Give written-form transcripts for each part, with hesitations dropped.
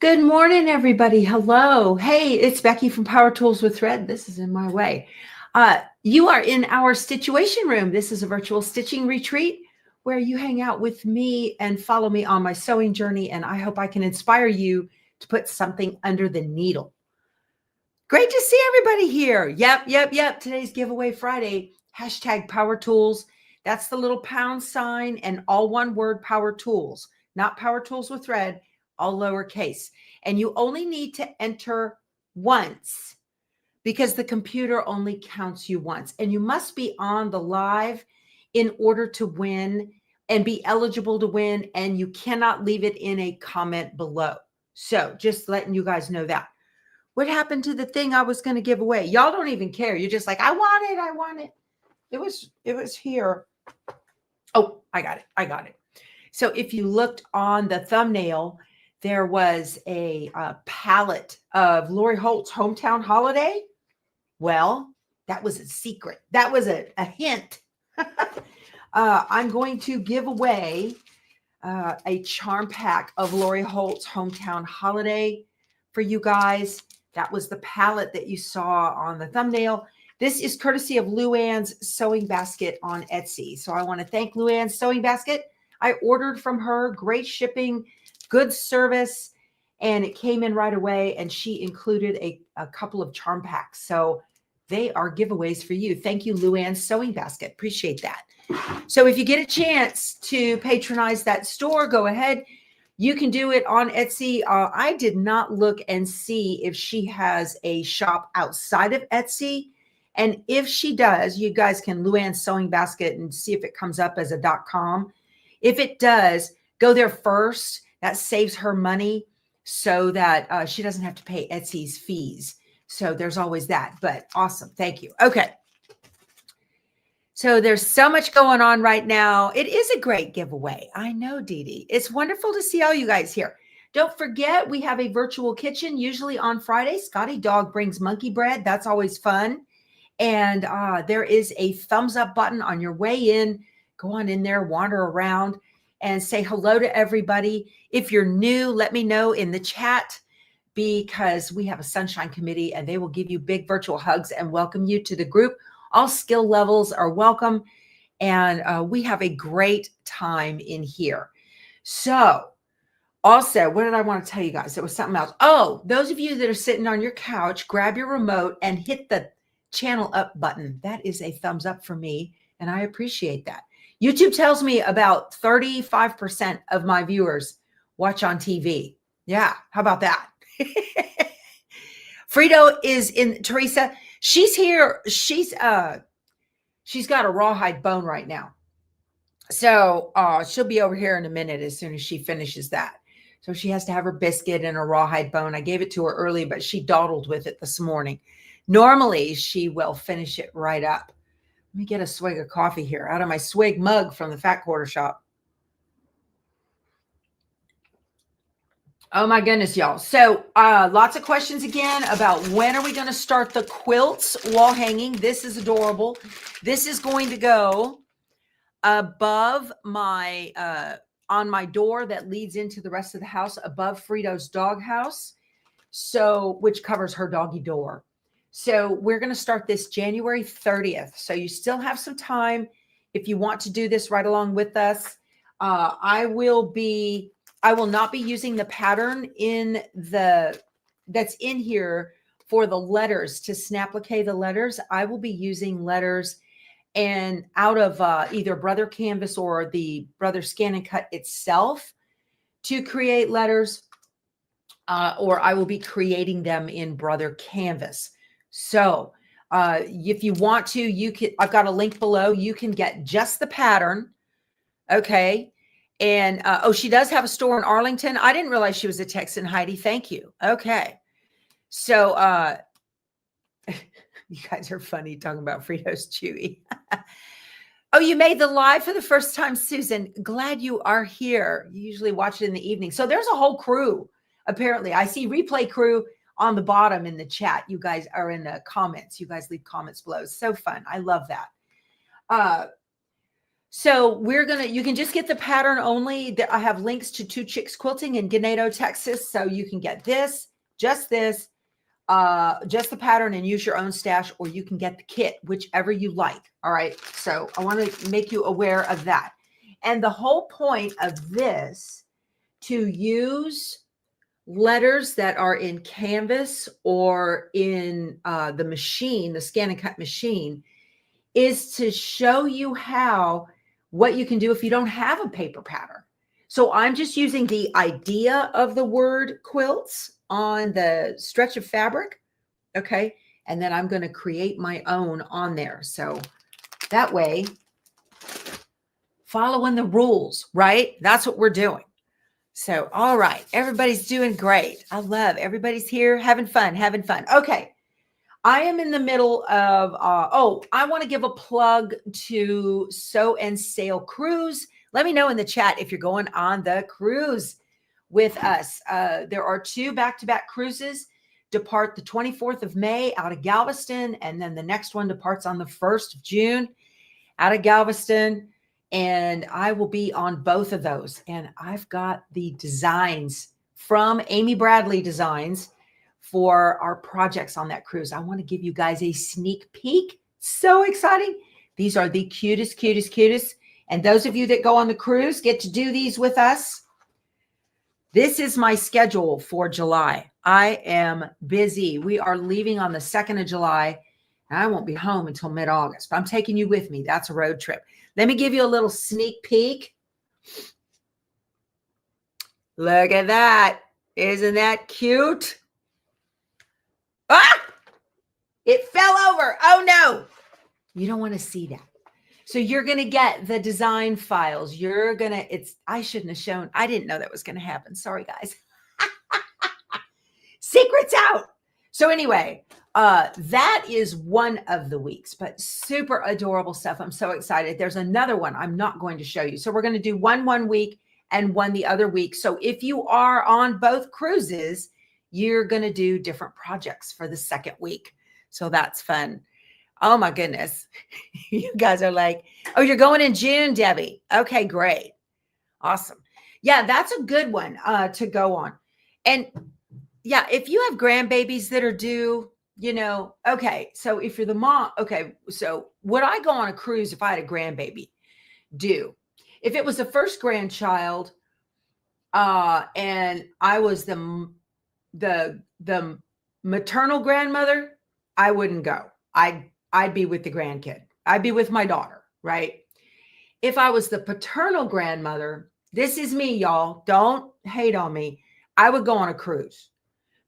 Good morning, everybody. Hello. Hey, it's Becky from Power Tools with Thread. This is in my way. You are in our Stitchuation room. This is a virtual stitching retreat where you hang out with me and follow me on my sewing journey. And I hope I can inspire you to put something under the needle. Great to see everybody here. Yep. Today's giveaway Friday. Hashtag Power Tools. That's the little pound sign and all one word Power Tools, not Power Tools with Thread, all lowercase. And you only need to enter once because the computer only counts you once. And you must be on the live in order to win and be eligible to win. And you cannot leave it in a comment below. So just letting you guys know that. What happened to the thing I was going to give away? Y'all don't even care. You're just like, I want it. It was here. Oh, I got it. So if you looked on the thumbnail, there was a palette of Lori Holt's Hometown Holiday. Well, that was a secret. That was a hint. I'm going to give away a charm pack of Lori Holt's Hometown Holiday for you guys. That was the palette that you saw on the thumbnail. This is courtesy of Luann's Sewing Basket on Etsy. So I want to thank Luann's Sewing Basket. I ordered from her, great shipping, good service, and it came in right away. And she included a couple of charm packs. So they are giveaways for you. Thank you, Luann's Sewing Basket. Appreciate that. So if you get a chance to patronize that store, go ahead. You can do it on Etsy. I did not look and see if she has a shop outside of Etsy. And if she does, you guys can Luann's Sewing Basket and see if it comes up as a .com. If it does, go there first. That saves her money so that she doesn't have to pay Etsy's fees. So there's always that. But awesome. Thank you. Okay. So there's so much going on right now. It is a great giveaway. I know, Dee Dee. It's wonderful to see all you guys here. Don't forget, we have a virtual kitchen, usually on Friday. Scotty Dog brings monkey bread. That's always fun. And there is a thumbs up button on your way in. Go on in there, wander around, and say hello to everybody. If you're new, let me know in the chat because we have a sunshine committee and they will give you big virtual hugs and welcome you to the group. All skill levels are welcome. And we have a great time in here. So also, what did I want to tell you guys? There was something else. Oh, those of you that are sitting on your couch, grab your remote and hit the channel up button. That is a thumbs up for me. And I appreciate that. YouTube tells me about 35% of my viewers watch on TV. Yeah. How about that? Frito is in. Teresa, she's here. She's got a rawhide bone right now. So she'll be over here in a minute as soon as she finishes that. So she has to have her biscuit and a rawhide bone. I gave it to her early, but she dawdled with it this morning. Normally, she will finish it right up. Let me get a swig of coffee here out of my swig mug from the Fat Quarter Shop. Oh my goodness, y'all. So lots of questions again about when are we going to start the quilts wall hanging. This is adorable. This is going to go above my, on my door that leads into the rest of the house, above Frito's dog house. So, which covers her doggy door. So we're going to start this January 30th. So you still have some time if you want to do this right along with us. I will not be using the pattern that's in here for the letters to snap-applique the letters. I will be using letters and out of either Brother Canvas or the Brother Scan and Cut itself to create letters, or I will be creating them in Brother Canvas. So if you want to, you can, I've got a link below. You can get just the pattern. Okay. And, oh, she does have a store in Arlington. I didn't realize she was a Texan, Heidi. Thank you. Okay. So, you guys are funny talking about Fritos Chewy. Oh, you made the live for the first time, Susan. Glad you are here. You usually watch it in the evening. So there's a whole crew. Apparently I see replay crew on the bottom in the chat. You guys are in the comments. You guys leave comments below. It's so fun. I love that. So you can just get the pattern only. I have links to Two Chicks Quilting in Ganado, Texas. So you can get just the pattern and use your own stash, or you can get the kit, whichever you like. All right. So I want to make you aware of that. And the whole point of this, to use letters that are in Canvas or in the machine, the scan and cut machine, is to show you what you can do if you don't have a paper pattern. So I'm just using the idea of the word quilts on the stretch of fabric. Okay. And then I'm going to create my own on there. So that way, following the rules, right? That's what we're doing. So, all right. Everybody's doing great. I love everybody's here having fun. Okay. I am in the middle of, I want to give a plug to Sew and Sail Cruise. Let me know in the chat if you're going on the cruise with us. There are 2 back-to-back cruises. Depart the 24th of May out of Galveston, and then the next one departs on the 1st of June out of Galveston. And I will be on both of those. And I've got the designs from Amy Bradley Designs for our projects on that cruise. I want to give you guys a sneak peek. So exciting. These are the cutest. And those of you that go on the cruise get to do these with us. This is my schedule for July. I am busy. We are leaving on the 2nd of July. And I won't be home until mid-August, but I'm taking you with me. That's a road trip. Let me give you a little sneak peek. Look at that. Isn't that cute? Ah! It fell over. Oh, no. You don't want to see that. So you're going to get the design files. I shouldn't have shown. I didn't know that was going to happen. Sorry, guys. Secrets out. So anyway, that is one of the weeks, but super adorable stuff. I'm so excited. There's another one I'm not going to show you. So we're going to do one week and one the other week. So if you are on both cruises, you're going to do different projects for the second week. So that's fun. Oh my goodness. You guys are like, oh, you're going in June, Debbie. Okay, great. Awesome. Yeah, that's a good one to go on. And yeah, if you have grandbabies that are due, okay. So if you're the mom, okay. So would I go on a cruise if I had a grandbaby due? If it was the first grandchild, and I was the maternal grandmother, I wouldn't go. I'd be with the grandkid. I'd be with my daughter, right? If I was the paternal grandmother, this is me, y'all. Don't hate on me. I would go on a cruise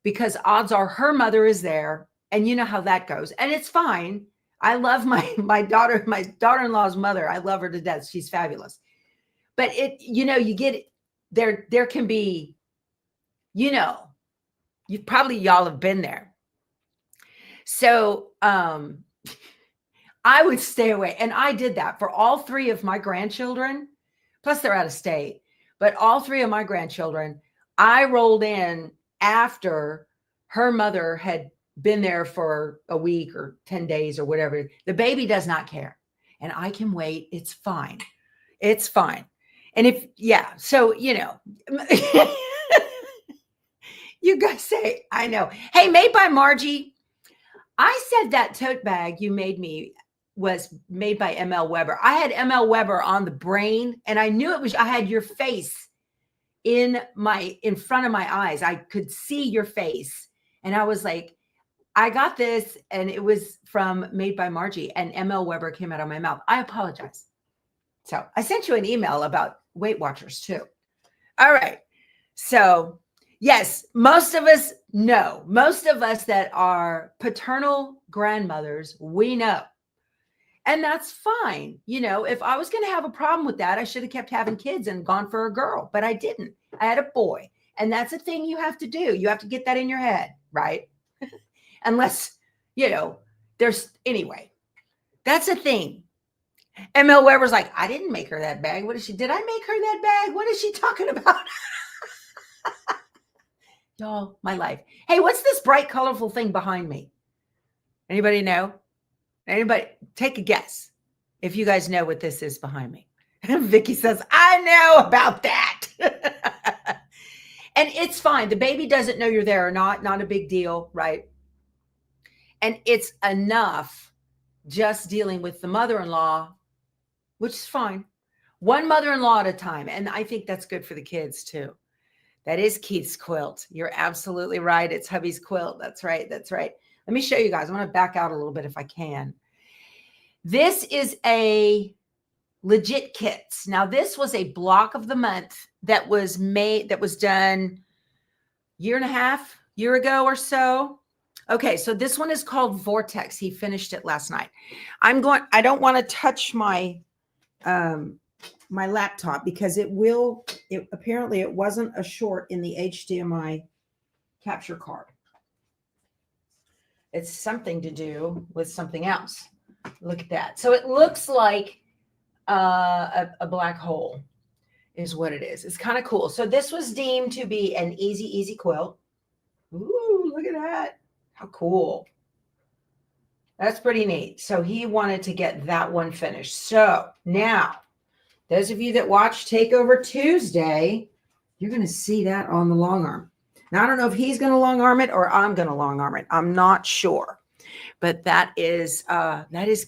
because odds are her mother is there, and you know how that goes. And it's fine. I love my daughter-in-law's mother. I love her to death. She's fabulous. But you get it. There can be, y'all have been there. So I would stay away. And I did that for all 3 of my grandchildren. Plus they're out of state. But all 3 of my grandchildren, I rolled in after her mother had been there for a week or 10 days or whatever. The baby does not care. And I can wait. It's fine. It's fine. And so, you guys say, I know. Hey, made by Margie. I said that tote bag you made me was made by ML Weber. I had ML Weber on the brain, and I knew I had your face in front of my eyes. I could see your face. And I was like, I got this. And it was from Made by Margie, and ML Weber came out of my mouth. I apologize. So I sent you an email about Weight Watchers too. All right. So yes, most of us know. Most of us that are paternal grandmothers, we know. And that's fine. If I was going to have a problem with that, I should have kept having kids and gone for a girl, but I didn't. I had a boy. And that's a thing you have to do. You have to get that in your head, right? Unless, anyway, that's a thing. ML Weber's like, I didn't make her that bag. Did I make her that bag? What is she talking about? Y'all, my life. Hey, what's this bright, colorful thing behind me? Anybody know? Anybody take a guess if you guys know what this is behind me? Vicky says, I know about that. And it's fine. The baby doesn't know you're there or not a big deal, right? And it's enough just dealing with the mother-in-law, which is fine. One mother-in-law at a time. And I think that's good for the kids too. That is Keith's quilt. You're absolutely right. It's hubby's quilt. That's right. That's right. Let me show you guys. I want to back out a little bit if I can. This is a legit kits. Now, this was a block of the month that was done year and a half, year ago or so. Okay, so this one is called Vortex. He finished it last night. I don't want to touch my my laptop because apparently it wasn't a short in the HDMI capture card. It's something to do with something else. Look at that. So it looks like a black hole is what it is. It's kind of cool. So this was deemed to be an easy quilt. Ooh, look at that. How cool. That's pretty neat. So he wanted to get that one finished. So now, those of you that watch Takeover Tuesday, you're going to see that on the long arm. Now, I don't know if he's going to long arm it or I'm going to long arm it. I'm not sure. But that is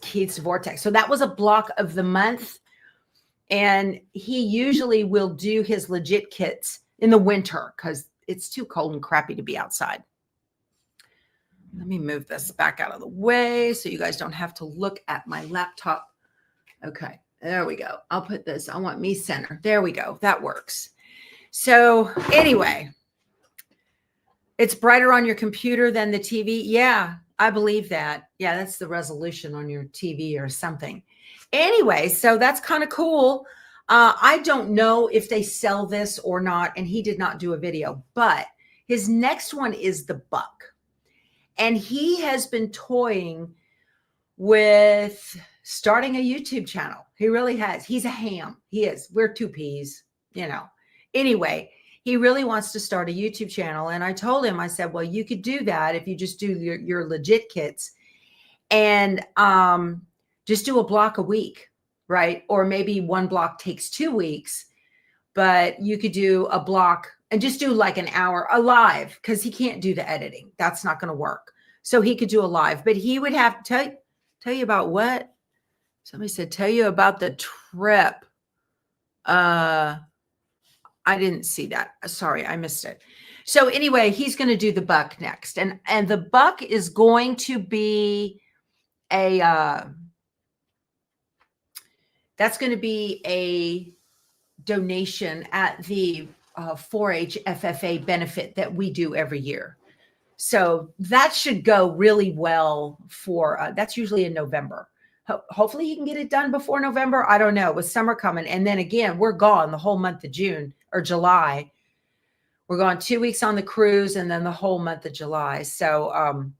Keith's Vortex. So that was a block of the month. And he usually will do his legit kits in the winter because it's too cold and crappy to be outside. Let me move this back out of the way so you guys don't have to look at my laptop. Okay, there we go. I'll put this. I want me center. There we go. That works. So anyway, it's brighter on your computer than the TV. Yeah, I believe that. Yeah, that's the resolution on your TV or something. Anyway, so that's kind of cool. I don't know if they sell this or not, and he did not do a video, but his next one is the Buck. And he has been toying with starting a YouTube channel. He really has. He's a ham. He is. We're two peas, you know. Anyway, he really wants to start a YouTube channel. And I told him, I said, well, you could do that if you just do your legit kits and just do a block a week, right? Or maybe one block takes 2 weeks, but you could do a block and just do like an hour, a live, because he can't do the editing. That's not going to work. So he could do a live, but he would have to tell you about what? Somebody said, tell you about the trip. I didn't see that. Sorry, I missed it. So anyway, he's going to do the Buck next. And the Buck is going to be that's going to be a donation at the 4-H FFA benefit that we do every year. So that should go really well for, that's usually in November. Hopefully you can get it done before November. I don't know, with summer coming. And then again, we're gone the whole month of June or July. We're gone 2 weeks on the cruise and then the whole month of July. So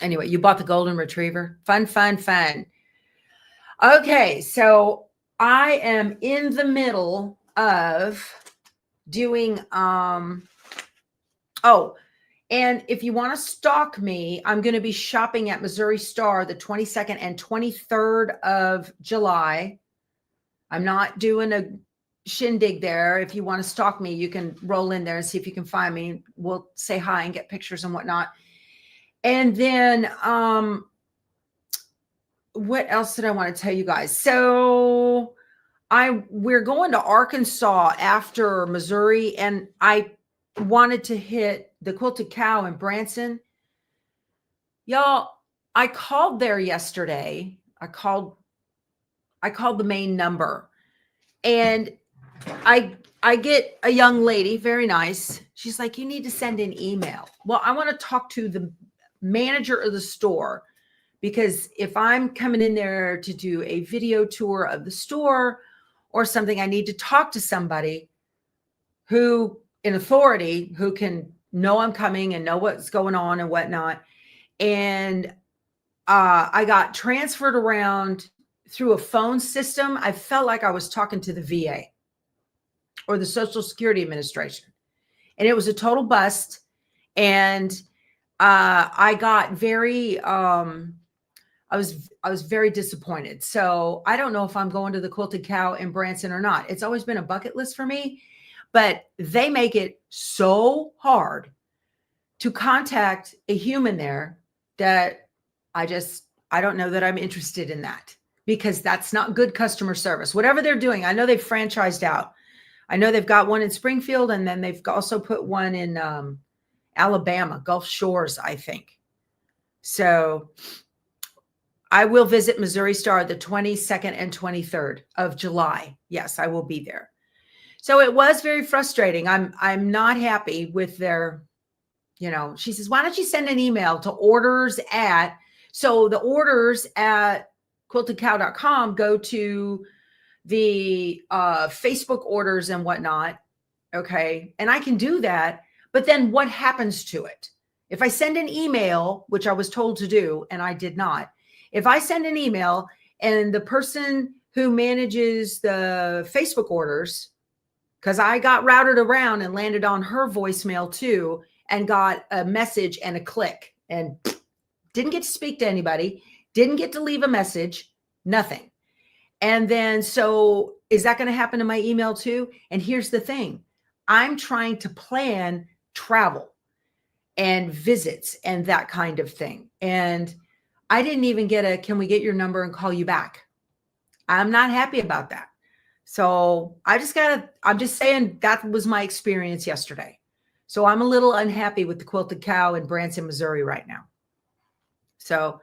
anyway, you bought the golden retriever. Fun, fun, fun. Okay, so I am in the middle of doing, and if you want to stalk me, I'm going to be shopping at Missouri Star the 22nd and 23rd of July. I'm not doing a shindig there. If you want to stalk me, you can roll in there and see if you can find me. We'll say hi and get pictures and whatnot. And then, what else did I want to tell you guys? So we're going to Arkansas after Missouri, and I wanted to hit the Quilted Cow in Branson. Y'all, I called there yesterday. I called the main number, and I get a young lady, very nice. She's like, you need to send an email. Well, I want to talk to the manager of the store, because if I'm coming in there to do a video tour of the store or something, I need to talk to somebody who in authority, who can know I'm coming and know what's going on and whatnot. And I got transferred around through a phone system. I felt like I was talking to the VA or the Social Security Administration, and it was a total bust. And I got very, I was very disappointed. So I don't know if I'm going to the Quilted Cow in Branson or not. It's always been a bucket list for me, but they make it so hard to contact a human there that I don't know that I'm interested in that, because that's not good customer service. Whatever they're doing, I know they've franchised out. I know they've got one in Springfield, and then they've also put one in Alabama, Gulf Shores, I think. So I will visit Missouri Star the 22nd and 23rd of July. Yes, I will be there. So it was very frustrating. I'm not happy with their, she says, why don't you send an email to so the orders at quiltedcow.com go to the Facebook orders and whatnot. Okay. And I can do that. But then what happens to it? If I send an email, which I was told to do, and I did not, if I send an email and the person who manages the Facebook orders, because I got routed around and landed on her voicemail too, and got a message and a click, and didn't get to speak to anybody, didn't get to leave a message, nothing. And then, so is that going to happen to my email too? And here's the thing. I'm trying to plan travel and visits and that kind of thing. And I didn't even get can we get your number and call you back? I'm not happy about that. So I'm just saying that was my experience yesterday. So I'm a little unhappy with the Quilted Cow in Branson, Missouri right now. So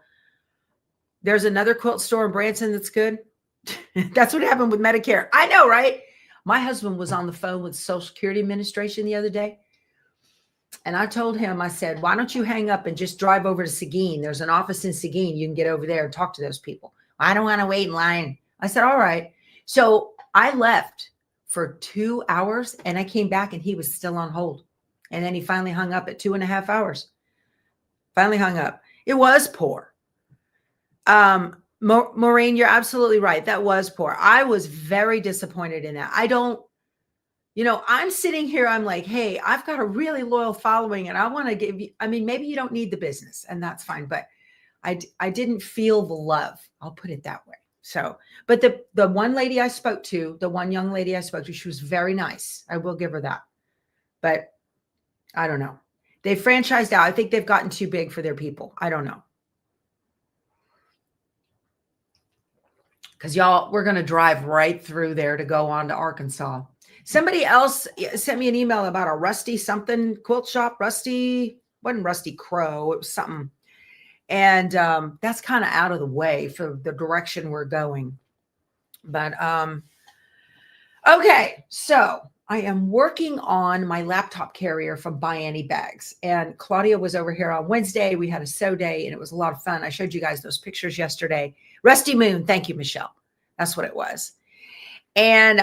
there's another quilt store in Branson that's good. That's what happened with Medicare. I know, right? My husband was on the phone with Social Security Administration the other day. And I told him, I said, why don't you hang up and just drive over to Seguin? There's an office in Seguin. You can get over there and talk to those people. I don't want to wait in line. I said, all right. So I left for 2 hours and I came back and he was still on hold. And then he finally hung up at 2.5 hours. Finally hung up. It was poor. Maureen, you're absolutely right. That was poor. I was very disappointed in that. I'm sitting here. I'm like, hey, I've got a really loyal following and I want to give you, maybe you don't need the business and that's fine. But I didn't feel the love. I'll put it that way. So, but the one lady I spoke to, the one young lady I spoke to, she was very nice. I will give her that. But I don't know. They franchised out. I think they've gotten too big for their people. I don't know. Because y'all, we're going to drive right through there to go on to Arkansas. Somebody else sent me an email about a Rusty something quilt shop. Wasn't Rusty Crow. It was something. And that's kind of out of the way for the direction we're going. But okay, so I am working on my laptop carrier from byAnnie bags. And Claudia was over here on Wednesday. We had a sew day and it was a lot of fun. I showed you guys those pictures yesterday. Rusty Moon. Thank you, Michelle. That's what it was. And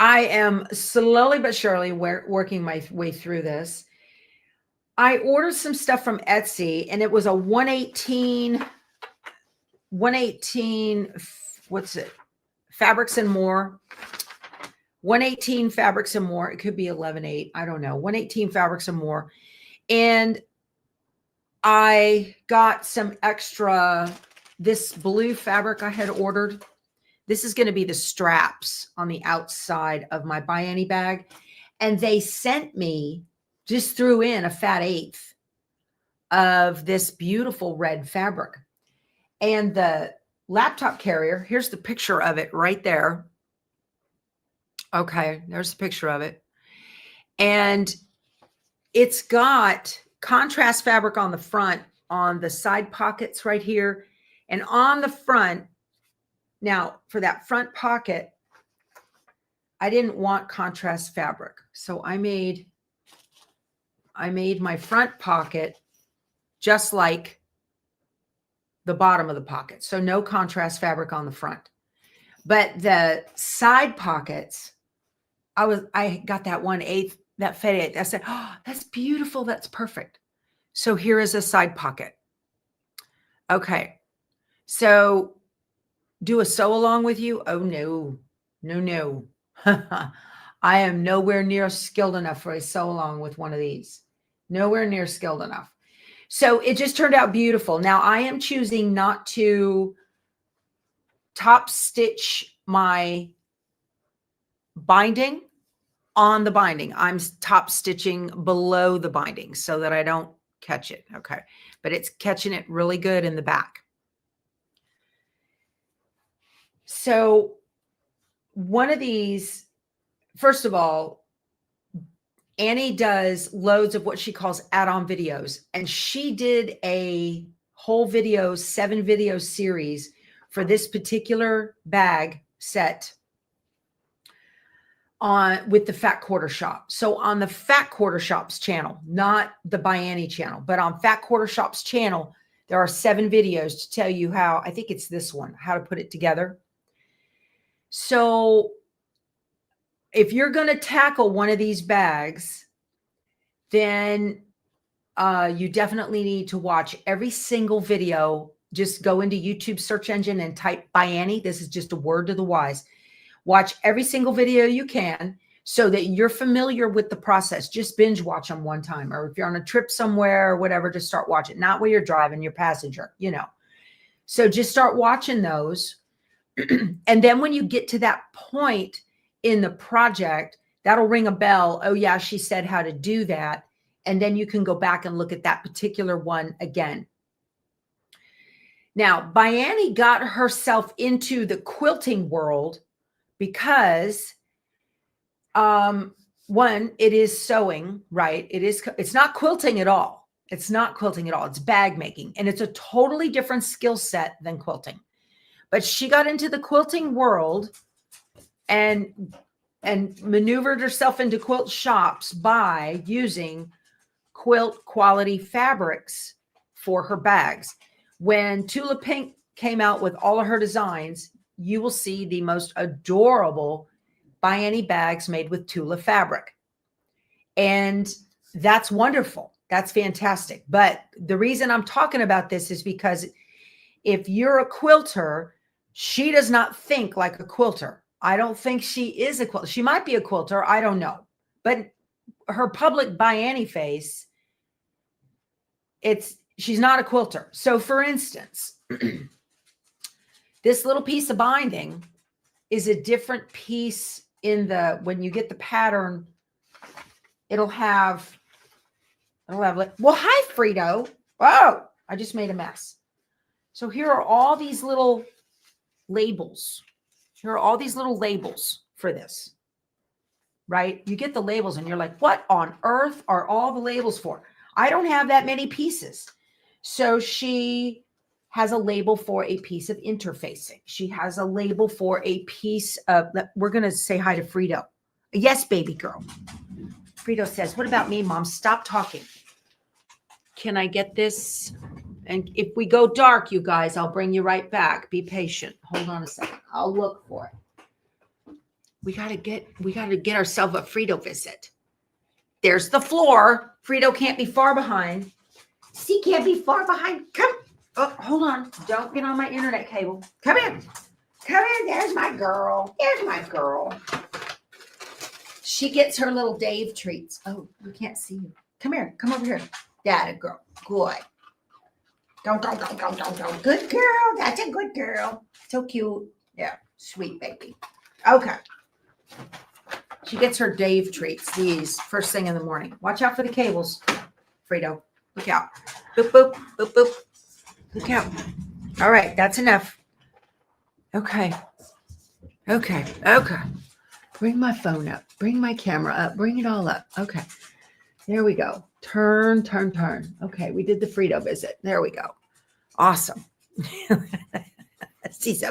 I am slowly but surely working my way through this. I ordered some stuff from Etsy and it was a 118, what's it? Fabrics and More. 118 Fabrics and More. It could be 11.8. I don't know. 118 Fabrics and More. And I got some extra, this blue fabric I had ordered. This is going to be the straps on the outside of my byAnnie bag. And they sent me, just threw in a fat eighth of this beautiful red fabric. And the laptop carrier, here's the picture of it right there. Okay, there's the picture of it. And it's got contrast fabric on the front, on the side pockets right here. And on the front, now for that front pocket, I didn't want contrast fabric. So I made my front pocket just like the bottom of the pocket. So no contrast fabric on the front. But the side pockets, I got that 1/8, that fat eighth. I said, oh, that's beautiful. That's perfect. So here is a side pocket. Okay. So do a sew along with you? Oh, no. I am nowhere near skilled enough for a sew along with one of these. Nowhere near skilled enough. So it just turned out beautiful. Now I am choosing not to top stitch my binding on the binding. I'm top stitching below the binding so that I don't catch it. Okay. But it's catching it really good in the back. So one of these, first of all, Annie does loads of what she calls add-on videos. And she did a whole video, 7 video series for this particular bag set with the Fat Quarter Shop. So on the Fat Quarter Shop's channel, not the byAnnie channel, but on Fat Quarter Shop's channel, there are 7 videos to tell you how, I think it's this one, how to put it together. So if you're going to tackle one of these bags, then you definitely need to watch every single video. Just go into YouTube search engine and type byAnnie. This is just a word to the wise. Watch every single video you can so that you're familiar with the process. Just binge watch them one time. Or if you're on a trip somewhere or whatever, just start watching. Not while you're driving, your passenger, you know. So just start watching those. And then when you get to that point in the project, that'll ring a bell. Oh yeah, she said how to do that. And then you can go back and look at that particular one again. Now, byAnnie got herself into the quilting world because one, it is sewing, right? It's not quilting at all. It's not quilting at all. It's bag making. And it's a totally different skill set than quilting. But she got into the quilting world and maneuvered herself into quilt shops by using quilt quality fabrics for her bags. When Tula Pink came out with all of her designs, you will see the most adorable byAnnie bags made with Tula fabric. And that's wonderful. That's fantastic. But the reason I'm talking about this is because if you're a quilter, she does not think like a quilter. I don't think she is a quilter. She might be a quilter. I don't know. But her public byAnnie face, she's not a quilter. So for instance, this little piece of binding is a different piece when you get the pattern, it'll have like, well, hi, Frito. Oh, I just made a mess. So here are all these little labels. Here are all these little labels for this, right? You get the labels and you're like, what on earth are all the labels for? I don't have that many pieces. So she has a label for a piece of interfacing. She has a label for a piece of, we're going to say hi to Frito. Yes, baby girl. Frito says, what about me, Mom? Stop talking. Can I get this? And if we go dark, you guys, I'll bring you right back. Be patient. Hold on a second. I'll look for it. We got to get ourselves a Frito visit. There's the floor. Frito can't be far behind. She can't be far behind. Come. Oh, hold on. Don't get on my internet cable. Come in. Come in. There's my girl. There's my girl. She gets her little Dave treats. Oh, we can't see you. Come here. Come over here. That a girl. Good. Don't. Good girl. That's a good girl. So cute. Yeah. Sweet baby. Okay. She gets her Dave treats, these, first thing in the morning. Watch out for the cables, Frito. Look out. Boop, boop, boop, boop. Look out. All right. That's enough. Okay. Okay. Okay. Bring my phone up. Bring my camera up. Bring it all up. Okay. There we go. Turn, turn, turn. Okay. We did the Frito visit. There we go. Awesome. She's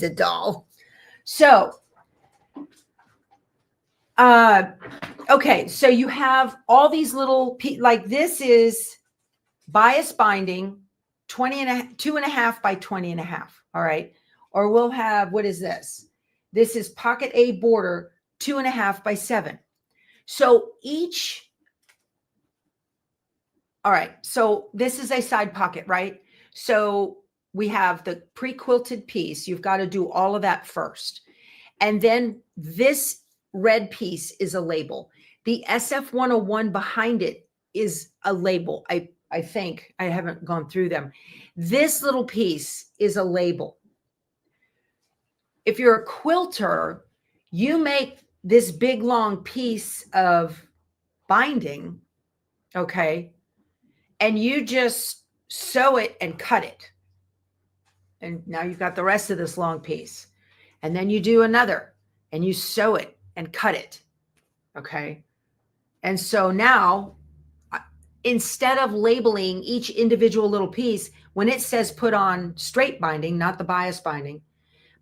a doll. So, okay. So you have all these little, like this is bias binding, 2.5 by 20.5. All right. Or we'll have, what is this? This is pocket A border, 2.5 by 7. So all right. So this is a side pocket, right? So we have the pre-quilted piece. You've got to do all of that first. And then this red piece is a label. The SF-101 behind it is a label. I I think. I haven't gone through them. This little piece is a label. If you're a quilter, you make this big long piece of binding, okay, and you just sew it and cut it. And now you've got the rest of this long piece. And then you do another and you sew it and cut it. Okay. And so now, instead of labeling each individual little piece, when it says put on straight binding, not the bias binding,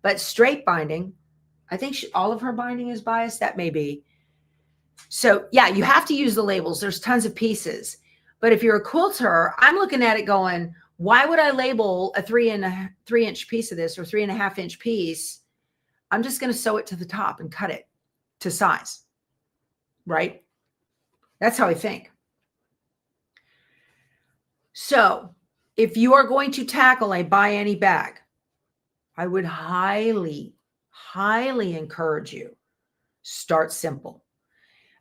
but straight binding, I think all of her binding is biased. That may be. So yeah, you have to use the labels. There's tons of pieces. But if you're a quilter, I'm looking at it going, why would I label a 3-inch piece of this or 3.5-inch piece? I'm just going to sew it to the top and cut it to size, right? That's how I think. So if you are going to tackle a byAnnie bag, I would highly, highly encourage you, start simple.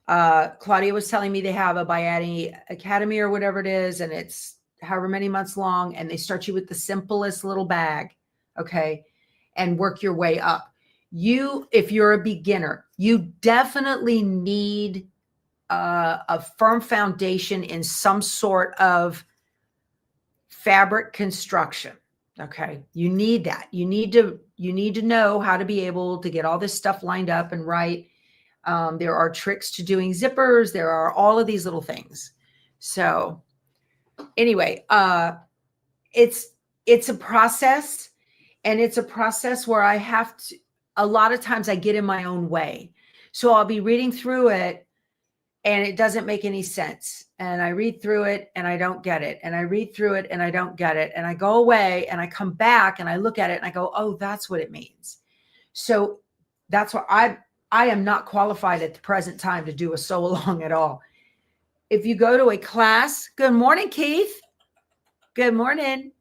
Claudia was telling me they have a byAnnie Academy or whatever it is, and it's however many months long, and they start you with the simplest little bag, okay, and work your way up. If you're a beginner, you definitely need a firm foundation in some sort of fabric construction. Okay. You need that. You need to know how to be able to get all this stuff lined up and right. There are tricks to doing zippers. There are all of these little things. So anyway, it's a process, and it's a process where I have to, a lot of times I get in my own way. So I'll be reading through it and it doesn't make any sense. And I read through it and I don't get it. And I read through it and I don't get it. And I go away and I come back and I look at it and I go, oh, that's what it means. So that's why I am not qualified at the present time to do a sew along at all. If you go to a class, good morning, Keith. Good morning.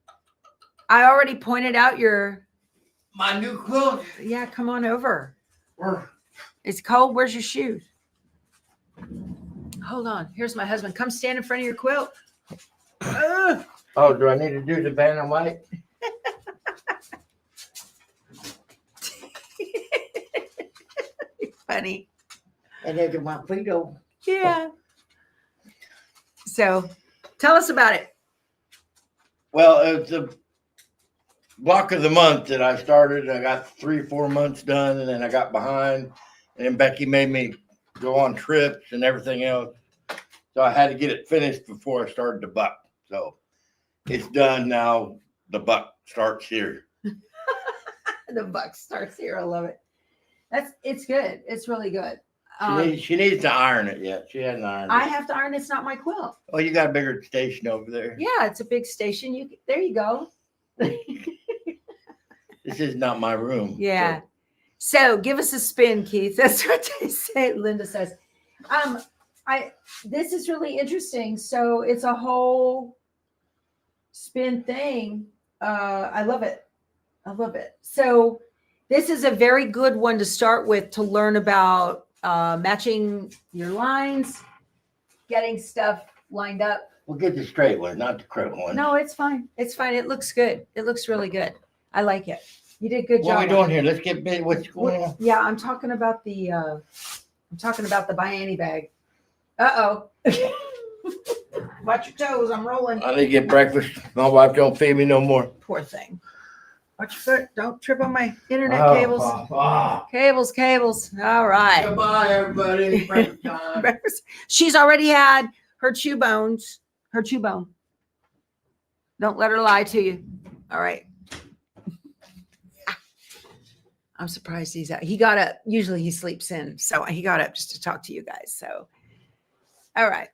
I already pointed out my new quilt. Yeah, come on over. Where? It's cold. Where's your shoes? Hold on. Here's my husband. Come stand in front of your quilt. Oh, do I need to do the band on white? Funny. And then the one Frito. Yeah. So tell us about it. Well, it's a block of the month that I started. I got 3-4 months done, and then I got behind. And then Becky made me go on trips and everything else. So I had to get it finished before I started the buck. So it's done now. The buck starts here. The buck starts here. I love it. It's good. It's really good. She needs to iron it yet. She hasn't ironed it. I have to iron. It's not my quilt. Oh, you got a bigger station over there. Yeah, it's a big station. There you go. This is not my room. Yeah. So give us a spin, Keith. That's what they say. Linda says. This is really interesting. So it's a whole spin thing. I love it. I love it. So this is a very good one to start with to learn about matching your lines, getting stuff lined up. We'll get the straight one, not the crooked one. No, it's fine. It's fine. It looks good. It looks really good. I like it. You did a good job. What are we doing here? Let's get big. What's going on? Yeah, I'm talking about the byAnnie bag. Uh-oh. Watch your toes. I'm rolling. I need to get breakfast. My wife don't feed me no more. Poor thing. Watch your foot. Don't trip on my internet cables. Cables. All right. Goodbye, everybody. Breakfast time. She's already had her chew bones. Her chew bone. Don't let her lie to you. All right. I'm surprised he's out. He got up. Usually he sleeps in. So he got up just to talk to you guys. So, all right.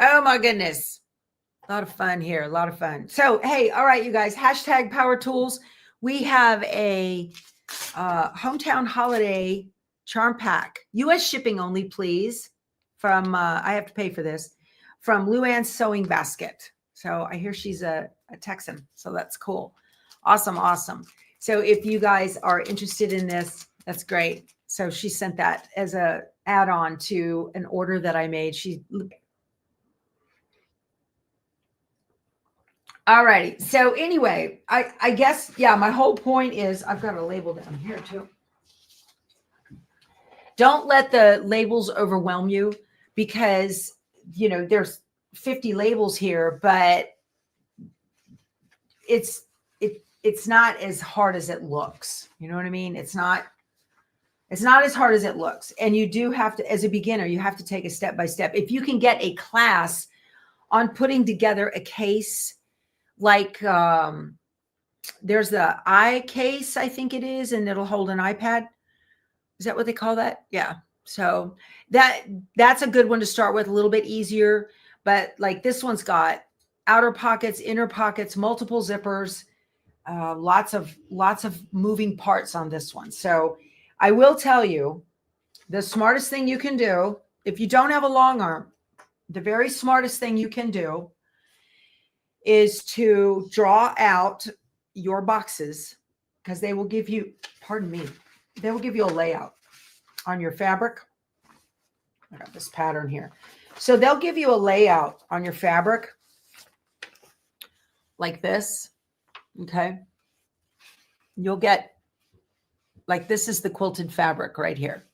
Oh my goodness. A lot of fun here. A lot of fun. So, hey, all right, you guys, hashtag Power Tools. We have a hometown holiday charm pack. U.S. shipping only, please. From, I have to pay for this, from Luann's Sewing Basket. So I hear she's a Texan. So that's cool. Awesome. So if you guys are interested in this, That's great. So she sent that as a add-on to an order that I made. All righty. So anyway, I guess, yeah, my whole point is I've got a label down here too. Don't let the labels overwhelm you because, there's 50 labels here, but it's not as hard as it looks. You know what I mean? It's not as hard as it looks. And you do have to, as a beginner, you have to take a step by step. If you can get a class on putting together a case, like there's the iCase, I think it is, and it'll hold an iPad. Is that what they call that? Yeah. So that's a good one to start with, a little bit easier. But like this one's got outer pockets, inner pockets, multiple zippers, lots of moving parts on this one. So I will tell you, the smartest thing you can do, if you don't have a long arm, the very smartest thing you can do is to draw out your boxes, because they will give you, pardon me, they will give you a layout on your fabric. I got this pattern here. So they'll give you a layout on your fabric like this. Okay. You'll get, like, this is the quilted fabric right here.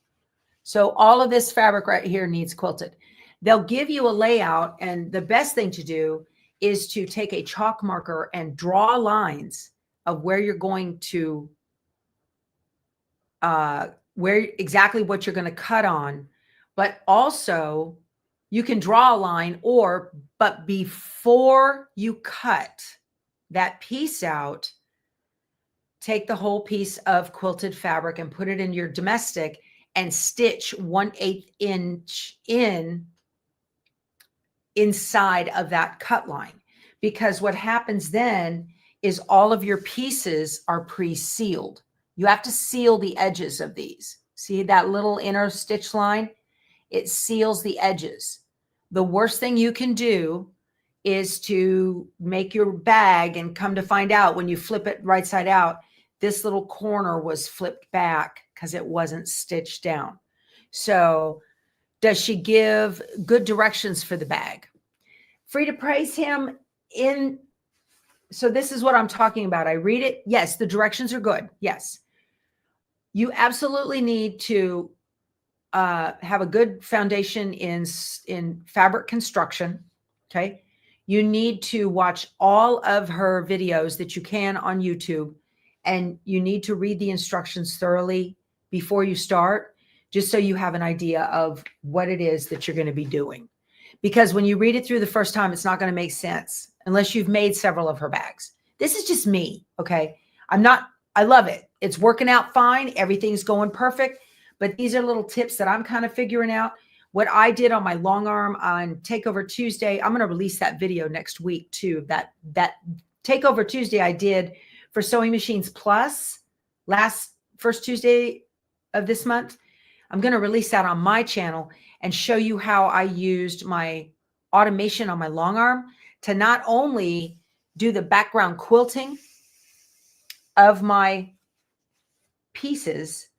So all of this fabric right here needs quilted. They'll give you a layout, and the best thing to do is to take a chalk marker and draw lines of where you're going to, where exactly what you're going to cut on. But also you can draw a line, but before you cut that piece out, take the whole piece of quilted fabric and put it in your domestic and stitch 1/8 inch inside of that cut line. Because what happens then is all of your pieces are pre-sealed. You have to seal the edges of these. See that little inner stitch line? It seals the edges. The worst thing you can do is to make your bag and come to find out when you flip it right side out, this little corner was flipped back because it wasn't stitched down. So does she give good directions for the bag? Free to praise him in. So this is what I'm talking about. I read it. Yes, the directions are good. Yes. You absolutely need to have a good foundation in fabric construction. Okay. You need to watch all of her videos that you can on YouTube, and you need to read the instructions thoroughly before you start, just so you have an idea of what it is that you're going to be doing. Because when you read it through the first time, it's not going to make sense unless you've made several of her bags. This is just me. Okay. I love it. It's working out fine. Everything's going perfect. But these are little tips that I'm kind of figuring out. What I did on my long arm on Takeover Tuesday, I'm going to release that video next week too. That Takeover Tuesday I did for Sewing Machines Plus first Tuesday of this month. I'm going to release that on my channel and show you how I used my automation on my long arm to not only do the background quilting of my pieces,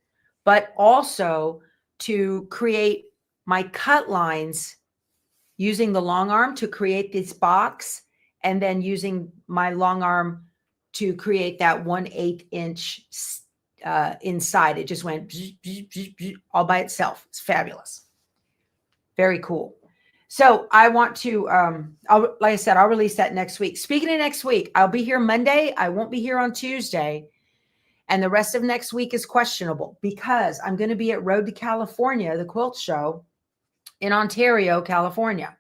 but also to create my cut lines using the long arm to create this box, and then using my long arm to create that 1/8 inch inside. It just went all by itself. It's fabulous. Very cool. So I want to, like I said, I'll release that next week. Speaking of next week, I'll be here Monday. I won't be here on Tuesday. And the rest of next week is questionable because I'm going to be at Road to California, the quilt show in Ontario, California.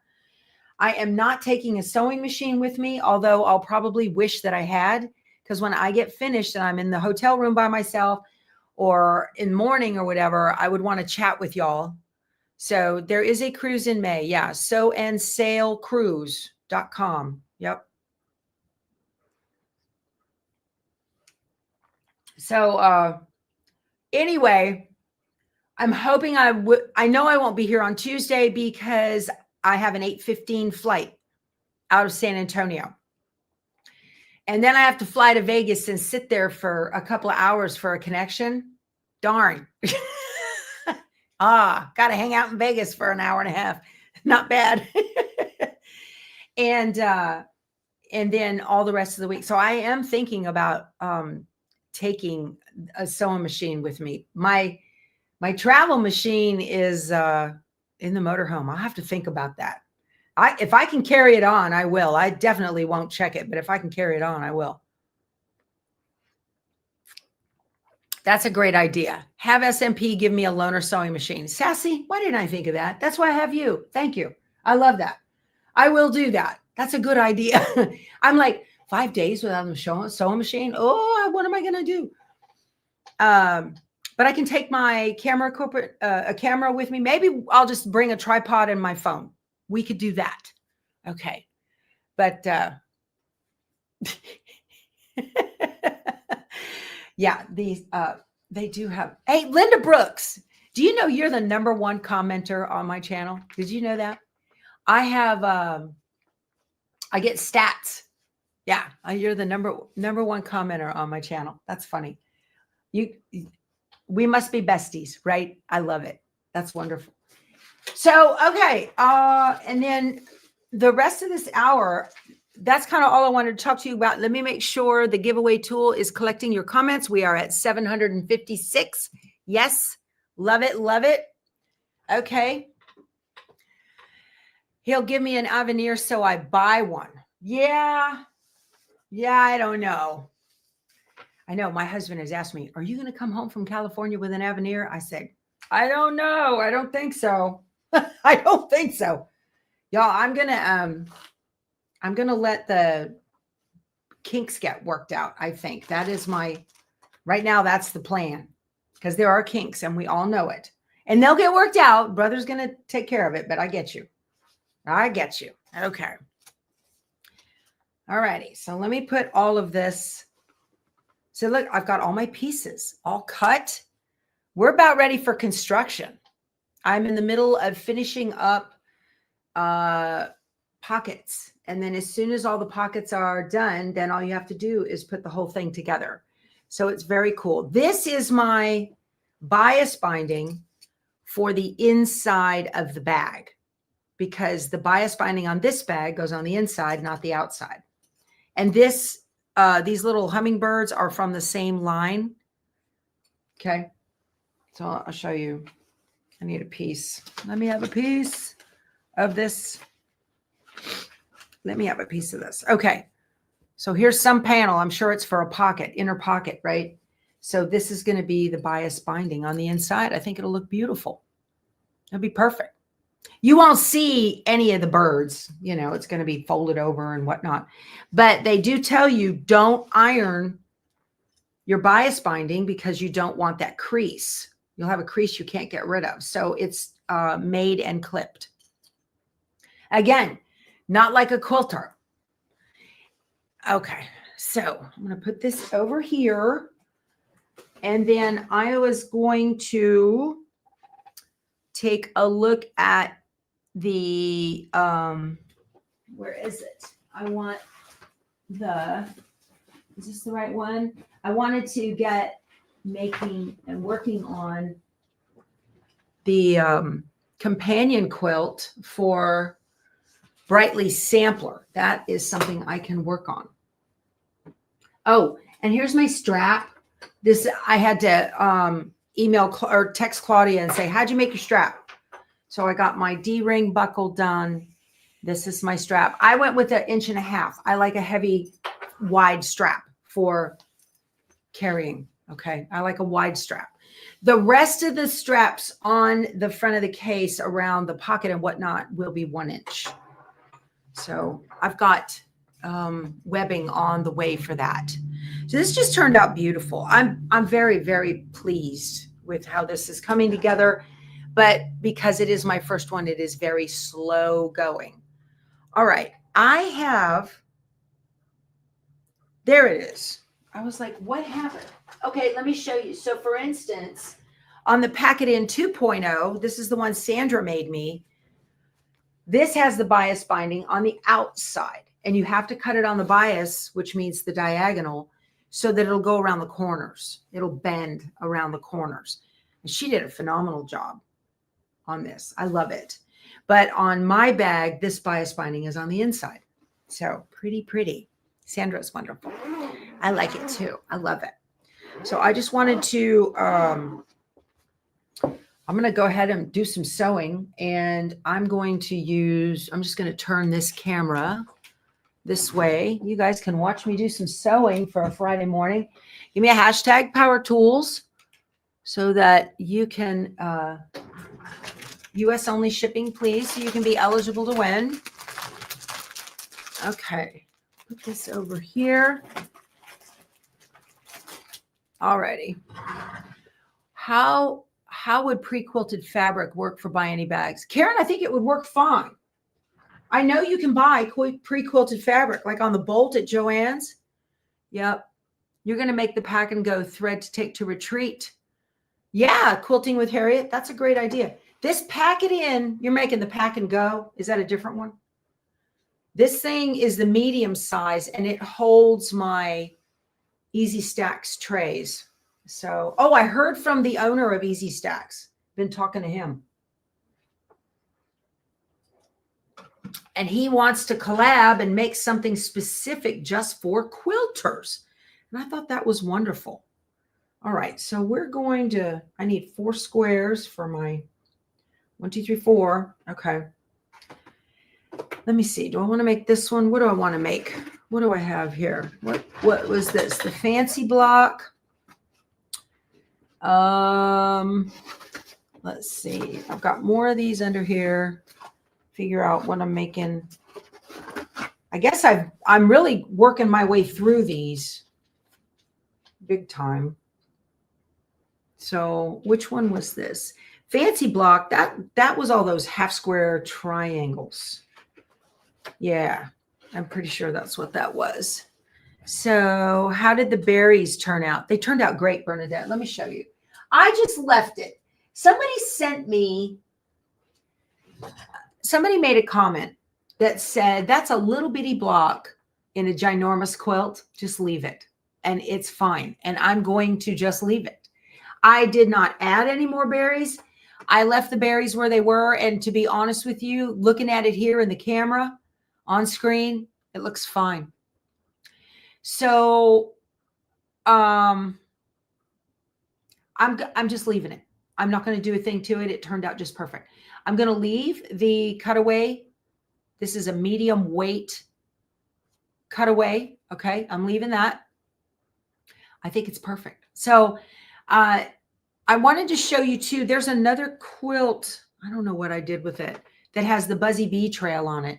I am not taking a sewing machine with me, although I'll probably wish that I had, because when I get finished and I'm in the hotel room by myself or in the morning or whatever, I would want to chat with y'all. So there is a cruise in May. Yeah. sewandsailcruise.com. Yep. So anyway, I'm hoping I know I won't be here on Tuesday because I have an 8:15 flight out of San Antonio. And then I have to fly to Vegas and sit there for a couple of hours for a connection. Darn. Got to hang out in Vegas for an hour and a half. Not bad. And then all the rest of the week. So I am thinking about taking a sewing machine with me. My travel machine is in the motorhome. I'll have to think about that. If I can carry it on, I will. I definitely won't check it, but if I can carry it on, I will. That's a great idea. Have SMP give me a loaner sewing machine. Sassy, why didn't I think of that? That's why I have you. Thank you. I love that. I will do that. That's a good idea. I'm like 5 days without a sewing machine. Oh, what am I going to do? But I can take my camera a camera with me. Maybe I'll just bring a tripod and my phone. We could do that. Okay. But yeah, these they do have. Hey, Linda Brooks, do you know you're the #1 commenter on my channel? Did you know that? I have I get stats. Yeah, you're the number 1 commenter on my channel. That's funny. We must be besties, right? I love it. That's wonderful. So, okay. And then the rest of this hour, that's kind of all I wanted to talk to you about. Let me make sure the giveaway tool is collecting your comments. We are at 756. Yes. Love it. Love it. Okay. He'll give me an Avenir, so I buy one. Yeah. I don't know. I know my husband has asked me, are you going to come home from California with an Avenir? I said, I don't know. I don't think so. I don't think so. Y'all, I'm going to let the kinks get worked out. I think that is right now, that's the plan, because there are kinks and we all know it, and they'll get worked out. Brother's going to take care of it, but I get you. Okay. All righty. So let me put all of this. So look, I've got all my pieces all cut. We're about ready for construction. I'm in the middle of finishing up pockets. And then as soon as all the pockets are done, then all you have to do is put the whole thing together. So it's very cool. This is my bias binding for the inside of the bag, because the bias binding on this bag goes on the inside, not the outside. And these little hummingbirds are from the same line. Okay. So I'll show you. I need a piece. Let me have a piece of this. Let me have a piece of this. Okay. So here's some panel. I'm sure it's for a pocket, inner pocket, right? So this is going to be the bias binding on the inside. I think it'll look beautiful. It'll be perfect. You won't see any of the birds, it's going to be folded over and whatnot, but they do tell you don't iron your bias binding because you don't want that crease. You'll have a crease you can't get rid of. So it's made and clipped. Again, not like a quilter. Okay. So I'm going to put this over here, and then I was going to take a look at the, where is it? Is this the right one? I wanted to get making and working on the companion quilt for Brightly's sampler. That is something I can work on. Oh, and here's my strap. This, I had to email or text Claudia and say, how'd you make your strap? So I got my D-ring buckle done. This is my strap. I went with 1.5 inches. I like a heavy, wide strap for carrying. Okay. I like a wide strap. The rest of the straps on the front of the case around the pocket and whatnot will be 1 inch. So I've got webbing on the way for that. So this just turned out beautiful. I'm very, very pleased with how this is coming together, but because it is my first one, it is very slow going. All right. There it is. I was like, what happened? Okay, let me show you. So for instance, on the Packet In 2.0, this is the one Sandra made me. This has the bias binding on the outside, and you have to cut it on the bias, which means the diagonal, so that it'll go around the corners. It'll bend around the corners. And she did a phenomenal job on this. I love it. But on my bag, this bias binding is on the inside. So pretty, pretty. Sandra's wonderful. I like it too. I love it. So I just wanted to, I'm going to go ahead and do some sewing, and I'm just going to turn this camera this way. You guys can watch me do some sewing for a Friday morning. Give me a hashtag Power Tools so that you can, US only shipping, please, so you can be eligible to win. Okay, put this over here. Alrighty. How would pre-quilted fabric work for byAnnie bags? Karen, I think it would work fine. I know you can buy pre-quilted fabric, like on the Bolt at Joann's. Yep. You're going to make the pack and go thread to take to retreat. Yeah, quilting with Harriet. That's a great idea. This pack it in, you're making the pack and go. Is that a different one? This thing is the medium size, and it holds my Easy Stacks trays. So, oh, I heard from the owner of Easy Stacks. Been talking to him. And he wants to collab and make something specific just for quilters. And I thought that was wonderful. All right, so we're going to, I need 4 squares for my 1, 2, 3, 4. Okay. Let me see. Do I want to make this one? What do I want to make? What do I have here? What was this? The fancy block. Let's see. I've got more of these under here. Figure out what I'm making. I guess I'm really working my way through these big time. So which one was this? Fancy block. That was all those half square triangles. Yeah, I'm pretty sure that's what that was. So how did the berries turn out? They turned out great, Bernadette. Let me show you. I just left it. Somebody made a comment that said, that's a little bitty block in a ginormous quilt. Just leave it. And it's fine. And I'm going to just leave it. I did not add any more berries. I left the berries where they were. And to be honest with you, looking at it here in the camera on screen, it looks fine. So I'm just leaving it. I'm not going to do a thing to it. It turned out just perfect. I'm going to leave the cutaway. This is a medium weight cutaway. Okay. I'm leaving that. I think it's perfect. So I wanted to show you too. There's another quilt. I don't know what I did with it that has the Buzzy Bee trail on it.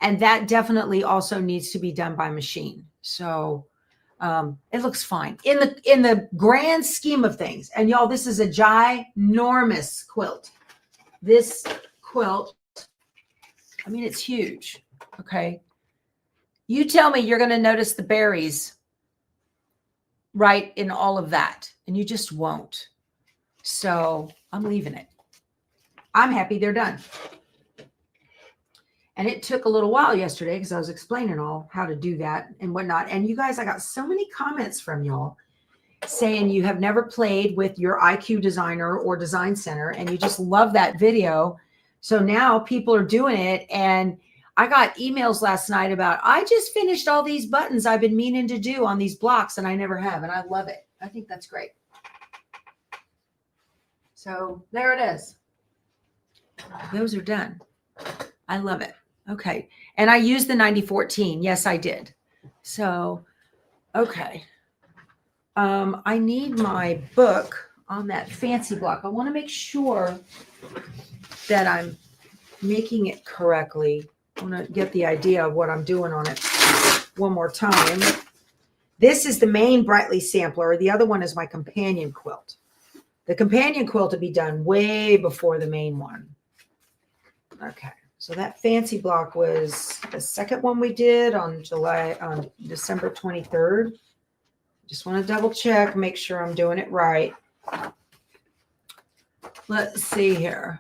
And that definitely also needs to be done by machine. So it looks fine in the grand scheme of things. And y'all, this is a ginormous quilt. This quilt, I mean, it's huge. Okay. You tell me you're going to notice the berries right in all of that, and you just won't. So I'm leaving it. I'm happy they're done. And it took a little while yesterday because I was explaining all how to do that and whatnot. And you guys, I got so many comments from y'all saying you have never played with your IQ designer or design center and you just love that video. So now people are doing it. And I got emails last night about, I just finished all these buttons I've been meaning to do on these blocks and I never have. And I love it. I think that's great. So there it is. Those are done. I love it. Okay. And I used the 9014. Yes, I did. So, okay. I need my book on that fancy block. I want to make sure that I'm making it correctly. I want to get the idea of what I'm doing on it one more time. This is the main Brightly sampler. The other one is my companion quilt. The companion quilt will be done way before the main one. Okay. So that fancy block was the second one we did on December 23rd. Just want to double check, make sure I'm doing it right. Let's see here.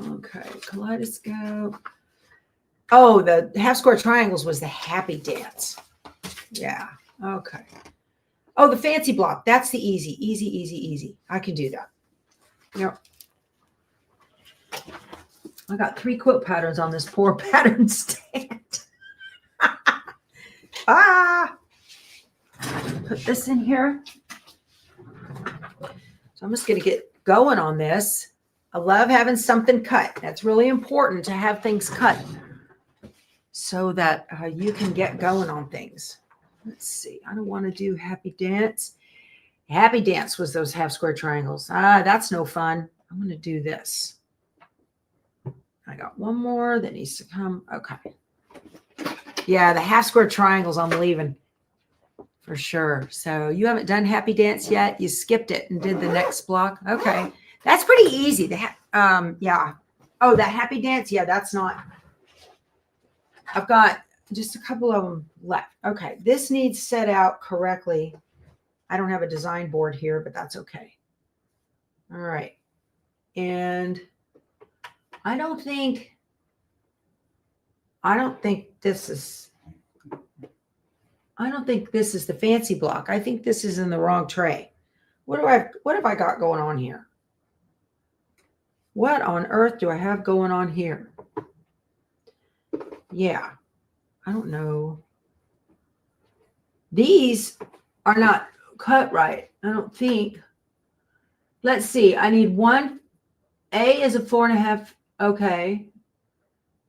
Okay, kaleidoscope. Oh, the half square triangles was the happy dance. Yeah, okay. Oh, the fancy block. That's the easy. I can do that. Yep. I got 3 quilt patterns on this poor pattern stand. Put this in here. So I'm just going to get going on this. I love having something cut. That's really important to have things cut so that you can get going on things. Let's see. I don't want to do happy dance. Happy dance was those half square triangles. That's no fun. I'm going to do this. I got one more that needs to come. Okay. Yeah, the half square triangles I'm leaving for sure. So you haven't done happy dance yet. You skipped it and did the next block. Okay. That's pretty easy. Yeah. Oh, that happy dance. Yeah, that's not. I've got just a couple of them left. Okay. This needs set out correctly. I don't have a design board here, but that's okay. All right. And I don't think this is the fancy block. I think this is in the wrong tray. What have I got going on here? What on earth do I have going on here? Yeah, I don't know. These are not cut right, I don't think. Let's see. I need one. A is a 4.5. Okay.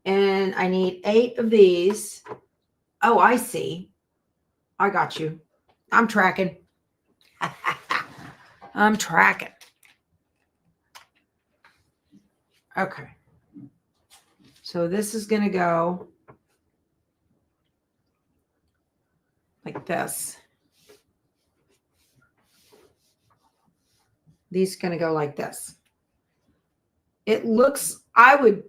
And I need 8 of these. Oh, I see. I got you. I'm tracking. I'm tracking. Okay. So this is going to go like this. These are going to go like this. It looks, I would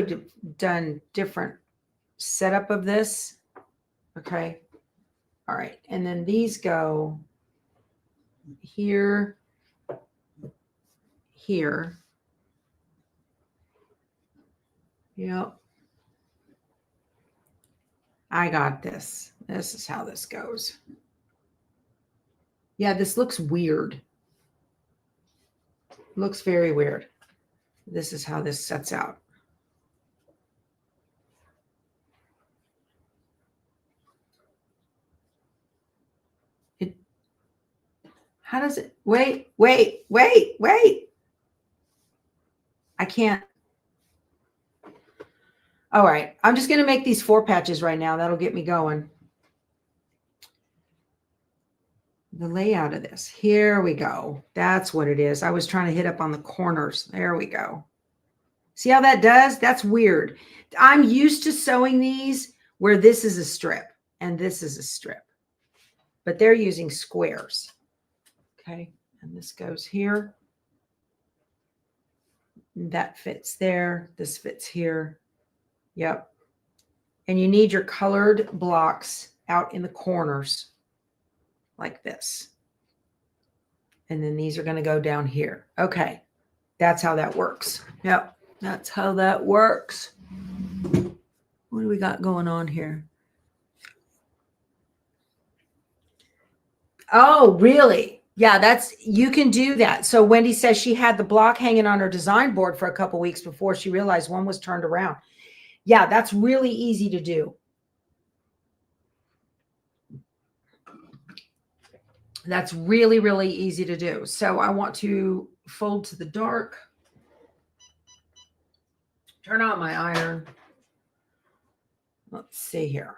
have done different setup of this. Okay. All right. And then these go here, here. Yep. I got this. This is how this goes. Yeah, this looks weird. Looks very weird. This is how this sets out. How does it, wait. I can't. All right. I'm just going to make these 4 patches right now. That'll get me going. The layout of this. Here we go. That's what it is. I was trying to hit up on the corners. There we go. See how that does? That's weird. I'm used to sewing these where this is a strip and this is a strip, but they're using squares. Okay. And this goes here. That fits there. This fits here. Yep. And you need your colored blocks out in the corners like this. And then these are going to go down here. Okay. That's how that works. Yep. That's how that works. What do we got going on here? Oh, really? Yeah, you can do that. So Wendy says she had the block hanging on her design board for a couple weeks before she realized one was turned around. Yeah, that's really easy to do. That's really, really easy to do. So I want to fold to the dark. Turn on my iron. Let's see here.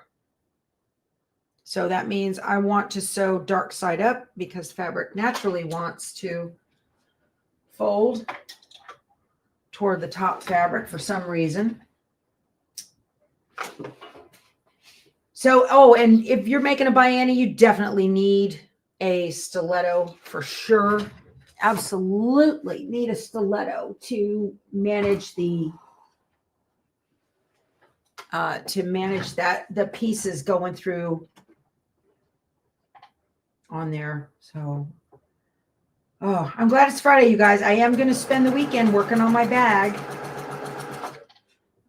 So that means I want to sew dark side up because fabric naturally wants to fold toward the top fabric for some reason. So, oh, and if you're making a byAnnie, you definitely need a stiletto for sure. Absolutely need a stiletto to manage the the pieces going through on there. So, oh, I'm glad it's Friday, you guys. I am going to spend the weekend working on my bag.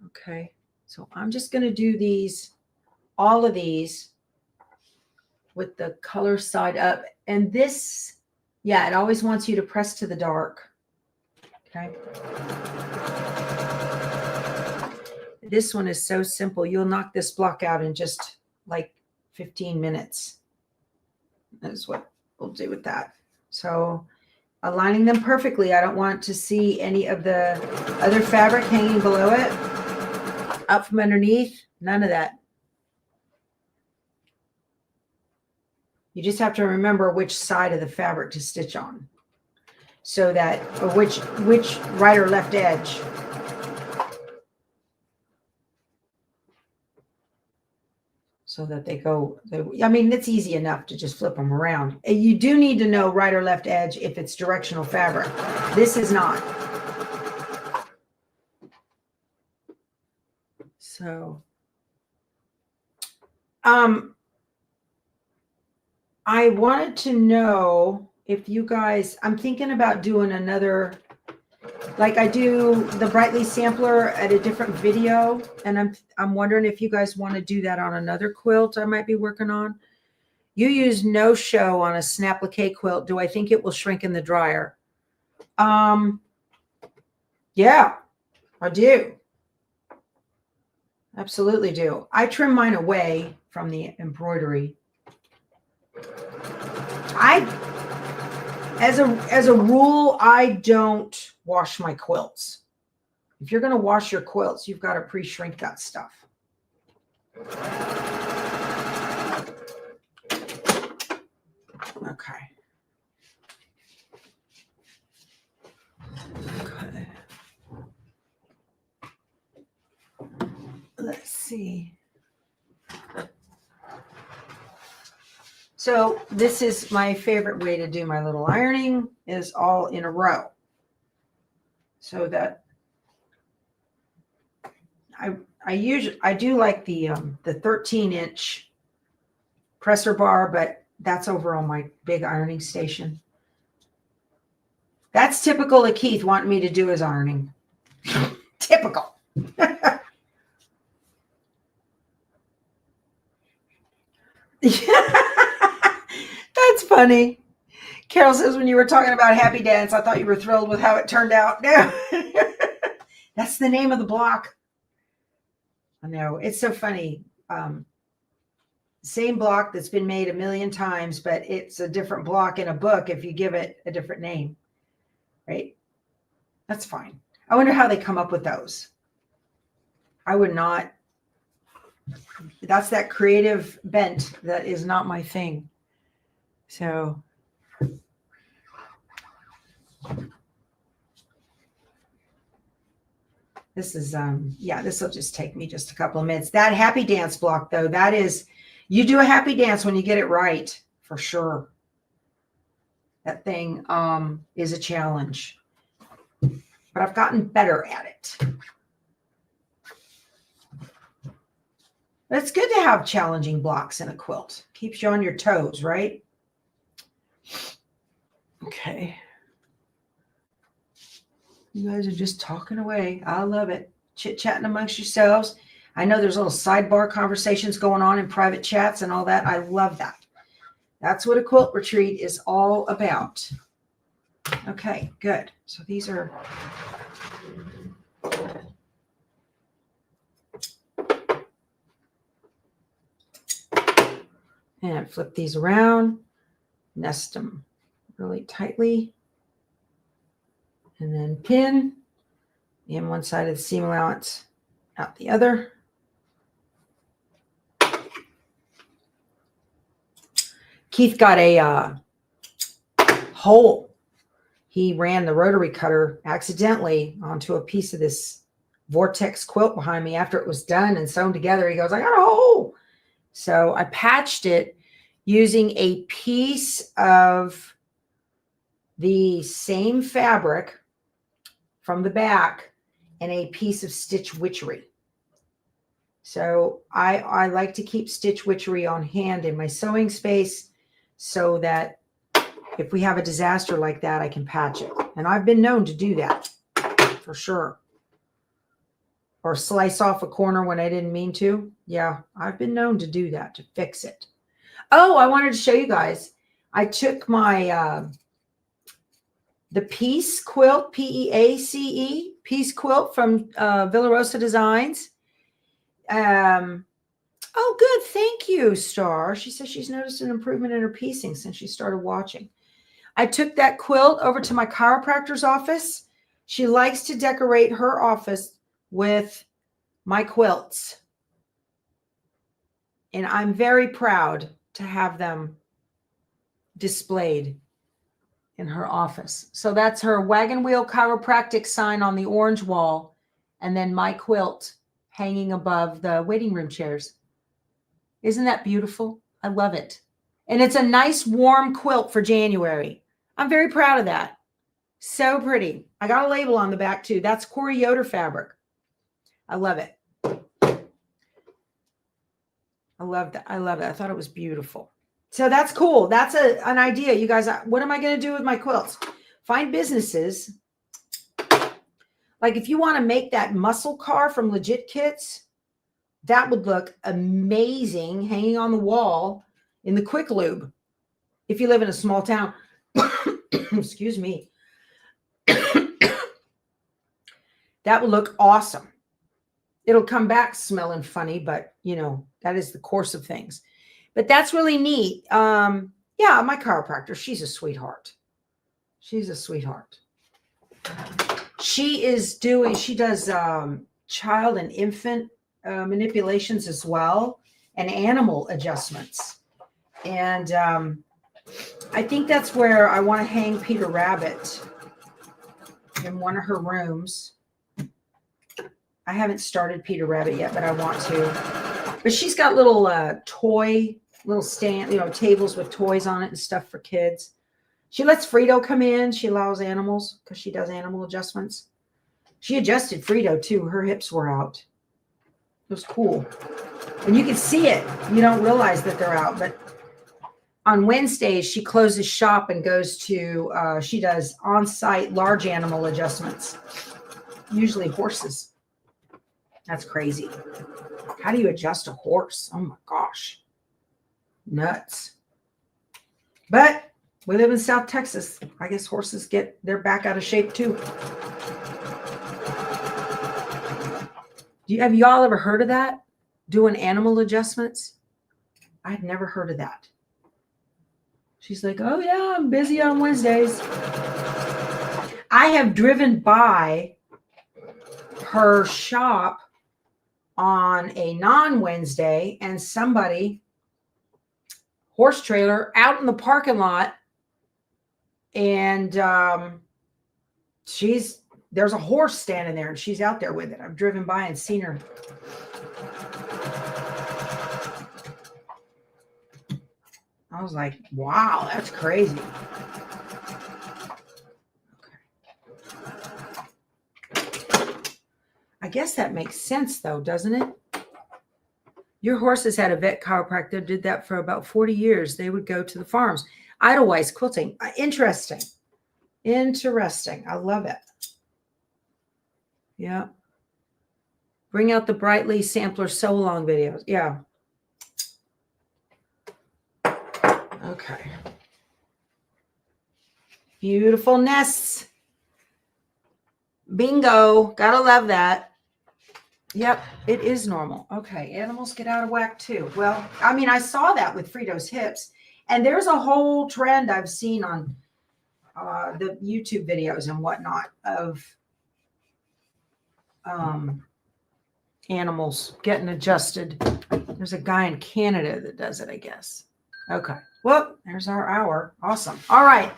Okay. So I'm just going to do these, all of these with the color side up. And this, yeah, it always wants you to press to the dark. Okay. This one is so simple. You'll knock this block out in just like 15 minutes. That's what we'll do with that. So aligning them perfectly. I don't want to see any of the other fabric hanging below it, up from underneath. None of that. You just have to remember which side of the fabric to stitch on, so that, or which right or left edge. So that they go, I mean, it's easy enough to just flip them around. You do need to know right or left edge if it's directional fabric. This is not. So, I wanted to know if you guys, I'm thinking about doing another, like I do the Brightly sampler at a different video, and I'm wondering if you guys want to do that on another quilt I might be working on. You use no show on a snap-applique quilt. Do I think it will shrink in the dryer? Yeah, I do. Absolutely do. I trim mine away from the embroidery. As a rule, I don't wash my quilts. If you're going to wash your quilts, you've got to pre-shrink that stuff. Okay. Okay. Let's see. So this is my favorite way to do my little ironing, is all in a row. So that I do like the 13-inch presser bar, but that's over on my big ironing station. That's typical of Keith wanting me to do his ironing. Typical. That's funny. Carol says, when you were talking about Happy Dance, I thought you were thrilled with how it turned out. No. That's the name of the block. I know. It's so funny. Same block that's been made a million times, but it's a different block in a book if you give it a different name. Right? That's fine. I wonder how they come up with those. I would not. That's that creative bent that is not my thing. So this is yeah, this will just take me just a couple of minutes. That Happy Dance block though, that is, you do a happy dance when you get it right, for sure. That thing is a challenge, but I've gotten better at it. But it's good to have challenging blocks in a quilt. Keeps you on your toes, right? Okay. You guys are just talking away. I love it. Chit-chatting amongst yourselves. I know there's little sidebar conversations going on in private chats and all that. I love that. That's what a quilt retreat is all about. Okay, good. So these are... And flip these around, nest them really tightly, and then pin in one side of the seam allowance, out the other. Keith got a hole. He ran the rotary cutter accidentally onto a piece of this vortex quilt behind me after it was done and sewn together. He goes, I got a hole. So I patched it using a piece of the same fabric from the back and a piece of stitch witchery. So I like to keep stitch witchery on hand in my sewing space so that if we have a disaster like that, I can patch it. And I've been known to do that for sure. Or slice off a corner when I didn't mean to. Yeah, I've been known to do that, to fix it. Oh, I wanted to show you guys. I took my the Peace quilt, Peace, Peace quilt from Villarosa Designs. Oh, good. Thank you, Star. She says she's noticed an improvement in her piecing since she started watching. I took that quilt over to my chiropractor's office. She likes to decorate her office with my quilts. And I'm very proud to have them displayed in her office. So that's her wagon wheel chiropractic sign on the orange wall, and then my quilt hanging above the waiting room chairs. Isn't that beautiful? I love it. And it's a nice warm quilt for January. I'm very proud of that. So pretty. I got a label on the back too. That's Corey Yoder fabric. I love it. I love that. I love it. I thought it was beautiful. So that's cool. That's an idea. You guys, what am I going to do with my quilts? Find businesses. Like if you want to make that muscle car from Legit Kits, that would look amazing hanging on the wall in the Quick Lube. If you live in a small town, excuse me, that would look awesome. It'll come back smelling funny, but you know, that is the course of things. But that's really neat. Yeah, my chiropractor, she's a sweetheart. She's a sweetheart. She does child and infant manipulations as well, and animal adjustments. And I think that's where I want to hang Peter Rabbit in one of her rooms. I haven't started Peter Rabbit yet, but I want to. But she's got little little stand, tables with toys on it and stuff for kids. She lets Frito come in. She allows animals because she does animal adjustments. She adjusted Frito too. Her hips were out. It was cool. And you can see it. You don't realize that they're out. But on Wednesdays, she closes shop and goes to, she does on-site large animal adjustments. Usually horses. That's crazy. How do you adjust a horse? Oh my gosh. Nuts. But we live in South Texas. I guess horses get their back out of shape too. Have y'all ever heard of that? Doing animal adjustments? I'd never heard of that. She's like, oh yeah, I'm busy on Wednesdays. I have driven by her shop on a non-Wednesday and somebody, horse trailer out in the parking lot, and there's a horse standing there and she's out there with it. I've driven by and seen her. I was like, wow, that's crazy. Okay. I guess that makes sense though, doesn't it? Your horses had a vet chiropractor, did that for about 40 years. They would go to the farms. Idlewife quilting. Interesting. Interesting. I love it. Yeah. Bring out the Brightly sampler sew along videos. Yeah. Okay. Beautiful nests. Bingo. Gotta love that. Yep, it is normal. Okay, animals get out of whack too. Well, I mean, I saw that with Frito's hips, and there's a whole trend I've seen on the YouTube videos and whatnot of animals getting adjusted. There's a guy in Canada that does it, I guess. Okay, well, there's our hour. Awesome. All right,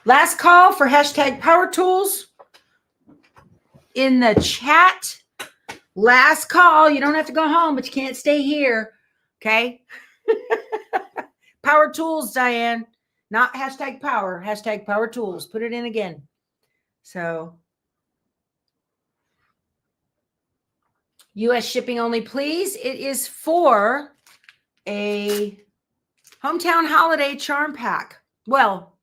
last call for #PowerTools in the chat. Last call. You don't have to go home, but you can't stay here. Okay. Power tools, Diane. Not #power. #power tools. Put it in again. So US shipping only, please. It is for a hometown holiday charm pack. Well,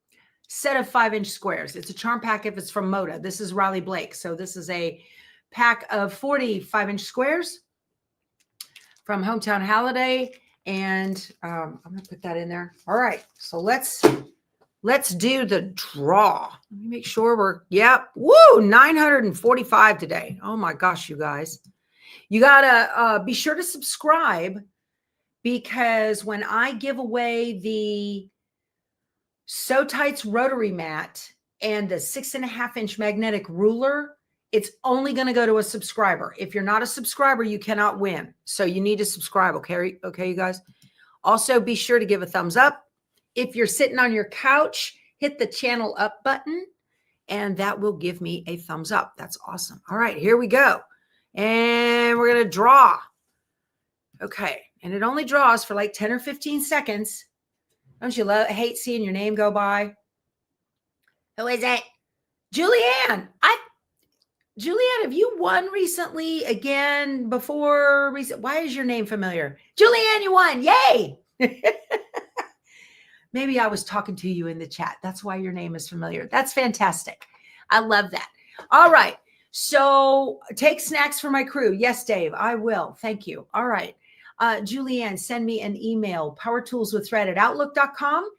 set of 5-inch squares. It's a charm pack if it's from Moda. This is Riley Blake. So this is a pack of 40 5-inch squares from Hometown Holiday. And I'm going to put that in there. All right. So let's let's do the draw. Let me make sure yep. Woo, 945 today. Oh my gosh, you guys. You got to be sure to subscribe, because when I give away the So Tights rotary mat and the 6.5-inch magnetic ruler, it's only going to go to a subscriber. If you're not a subscriber, you cannot win. So you need to subscribe. Okay, you guys. Also, be sure to give a thumbs up. If you're sitting on your couch, hit the channel up button, and that will give me a thumbs up. That's awesome. All right, here we go. And we're going to draw. Okay. And it only draws for like 10 or 15 seconds. Don't you hate seeing your name go by? Who is it? Julianne. Julianne, have you won recently again before? Why is your name familiar? Julianne, you won. Yay. Maybe I was talking to you in the chat. That's why your name is familiar. That's fantastic. I love that. All right. So take snacks for my crew. Yes, Dave, I will. Thank you. All right. Julianne, send me an email, powertoolswiththread@outlook.com,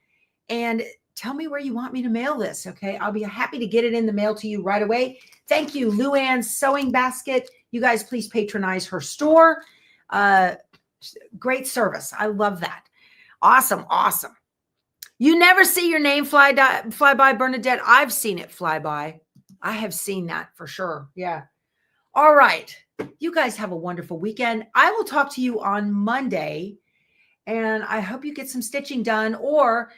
and tell me where you want me to mail this. Okay. I'll be happy to get it in the mail to you right away. Thank you, Luann's Sewing Basket. You guys, please patronize her store. Great service. I love that. Awesome. Awesome. You never see your name fly by, Bernadette. I've seen it fly by. I have seen that for sure. Yeah. All right. You guys have a wonderful weekend. I will talk to you on Monday, and I hope you get some stitching done, or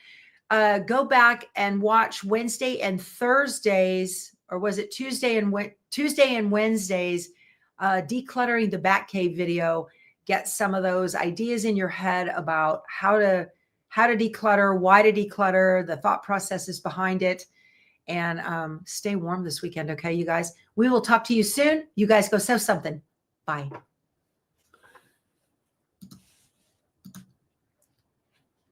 go back and watch Wednesday and Thursdays, or was it Tuesday and Wednesdays, decluttering the back cave video. Get some of those ideas in your head about how to declutter, why to declutter, the thought processes behind it. And stay warm this weekend, okay, you guys? We will talk to you soon. You guys go sew something. Bye.